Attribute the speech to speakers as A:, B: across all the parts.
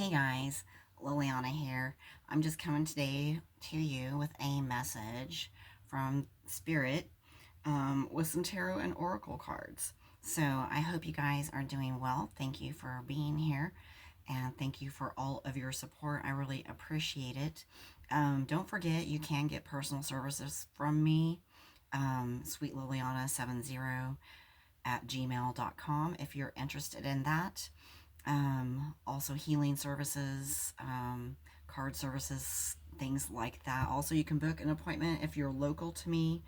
A: Hey guys, Liliana here. I'm just coming today to you with a message from Spirit with some tarot and oracle cards. So I hope you guys are doing well. Thank you for being here and thank you for all of your support. I really appreciate it. Don't forget, you can get personal services from me, Sweet Liliana70 at gmail.com if you're interested in that. Also healing services, card services, things like that. Also, you can book an appointment if you're local to me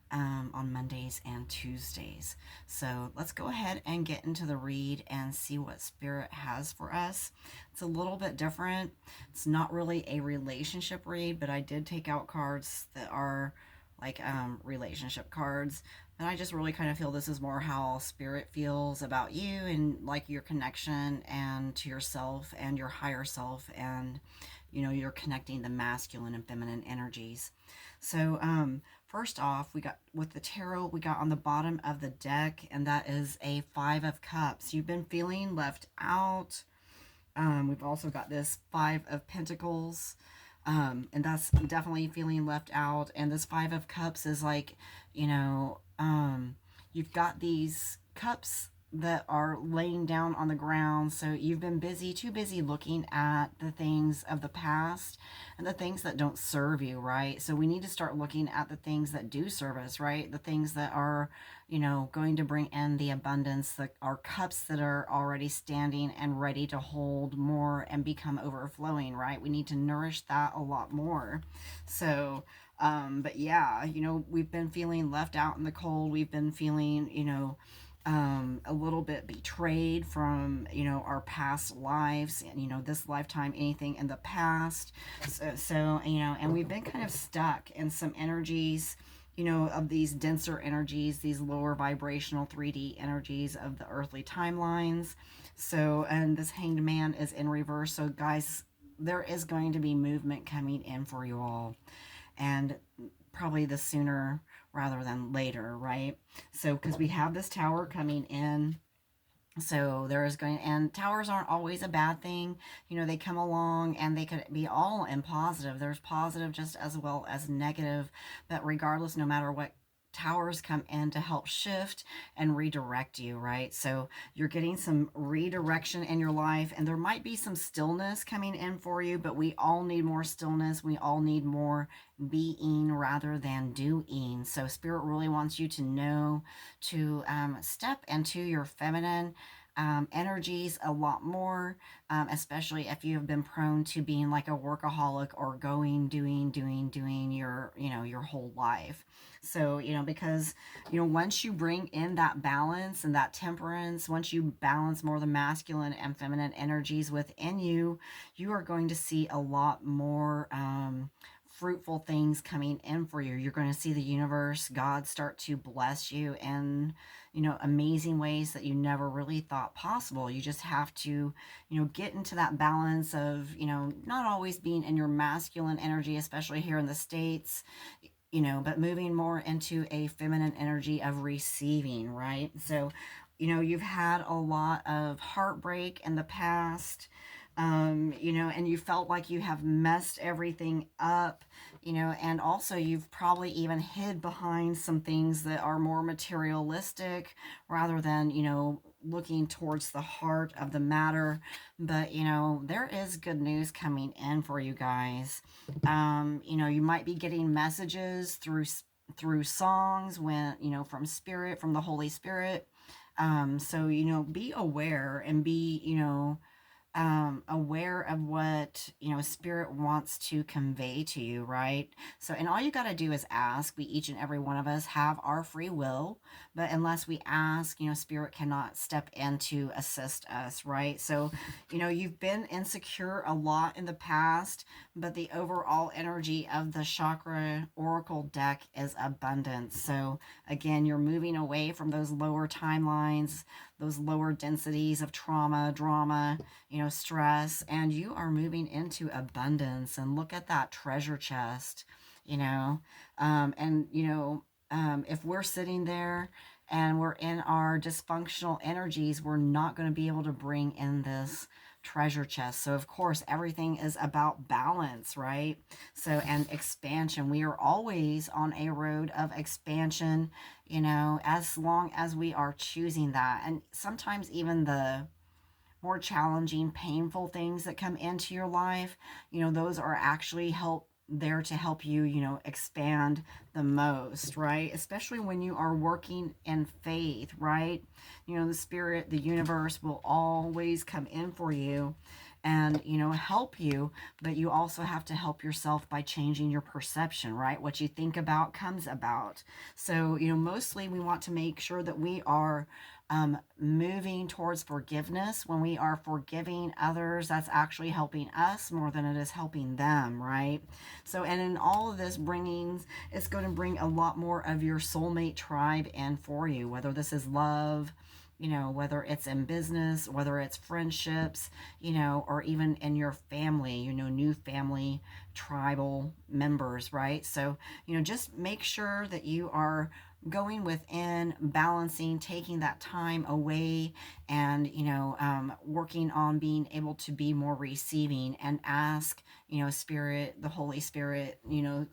A: on Mondays and Tuesdays. So let's go ahead and get into the read and see what Spirit has for us. It's a little bit different. It's not really a relationship read, but I did take out cards that are like relationship cards. And I just really kind of feel this is more how Spirit feels about you and like your connection and to yourself and your higher self, and you're connecting the masculine and feminine energies. So first off, we got with the tarot, we got on the bottom of the deck, and that is a Five of Cups. You've been feeling left out. We've also got this Five of Pentacles, and that's definitely feeling left out. And this Five of Cups is like, you've got these cups that are laying down on the ground. So you've been too busy looking at the things of the past and the things that don't serve you, right? So we need to start looking at the things that do serve us, right? The things that are, going to bring in the abundance, that are cups that are already standing and ready to hold more and become overflowing, right? We need to nourish that a lot more. So, but yeah, we've been feeling left out in the cold. We've been feeling, a little bit betrayed from our past lives, and this lifetime, anything in the past. So and we've been kind of stuck in some energies, of these denser energies, these lower vibrational 3D energies of the earthly timelines. So, and this Hanged Man is in reverse. So guys, there is going to be movement coming in for you all, and probably the sooner rather than later, right? So because we have this Tower coming in, so there is going, and towers aren't always a bad thing. They come along and they could be all in positive. There's positive just as well as negative, but regardless, no matter what, towers come in to help shift and redirect you, right? So you're getting some redirection in your life, and there might be some stillness coming in for you, but we all need more stillness. We all need more being rather than doing. So Spirit really wants you to know to step into your feminine energies a lot more, especially if you have been prone to being like a workaholic or doing your whole life. So, because, once you bring in that balance and that temperance, once you balance more the masculine and feminine energies within you, you are going to see a lot more fruitful things coming in for you. You're going to see the universe, God, start to bless you in, amazing ways that you never really thought possible. You just have to, get into that balance of, not always being in your masculine energy, especially here in the States, but moving more into a feminine energy of receiving, right? So, you've had a lot of heartbreak in the past, and you felt like you have messed everything up, and also you've probably even hid behind some things that are more materialistic rather than, looking towards the heart of the matter. But, there is good news coming in for you guys. You might be getting messages through songs when, from Spirit, from the Holy Spirit. So, be aware and be, aware of what Spirit wants to convey to you, right? So, and all you got to do is ask. We, each and every one of us, have our free will, but unless we ask, Spirit cannot step in to assist us, right? So, you've been insecure a lot in the past, but the overall energy of the chakra oracle deck is abundance. So again, you're moving away from those lower timelines, those lower densities of trauma, drama, stress, and you are moving into abundance. And look at that treasure chest, and if we're sitting there and we're in our dysfunctional energies, we're not going to be able to bring in this treasure chest. So of course everything is about balance, right? So, and expansion. We are always on a road of expansion, you know, as long as we are choosing that. And sometimes even the more challenging, painful things that come into your life, you know, those are actually there to help you, you know, expand the most, right? Especially when you are working in faith, right? You know, the spirit, the universe will always come in for you and, you know, help you, but you also have to help yourself by changing your perception, right? What you think about comes about. So, you know, mostly we want to make sure that we are moving towards forgiveness. When we are forgiving others, that's actually helping us more than it is helping them, right? So, and in all of this it's going to bring a lot more of your soulmate tribe in for you, whether this is love, you know, whether it's in business, whether it's friendships, you know, or even in your family, you know, new family tribal members, right? So, you know, just make sure that you are going within, balancing, taking that time away, and, you know, working on being able to be more receiving and ask, you know, spirit, the Holy Spirit, you know,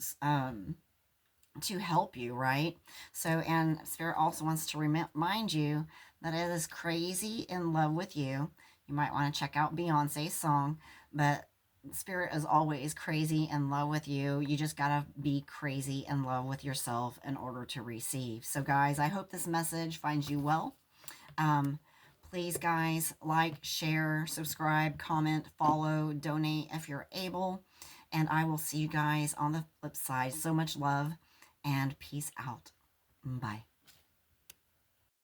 A: to help you, right? So, and Spirit also wants to remind you that it is crazy in love with you. You might want to check out Beyonce's song, but Spirit is always crazy in love with you. You just gotta be crazy in love with yourself in order to receive. So, guys, I hope this message finds you well. Um, Please, guys, like, share, subscribe, comment, follow, donate if you're able. And I will see you guys on the flip side. So much love and peace out. Bye.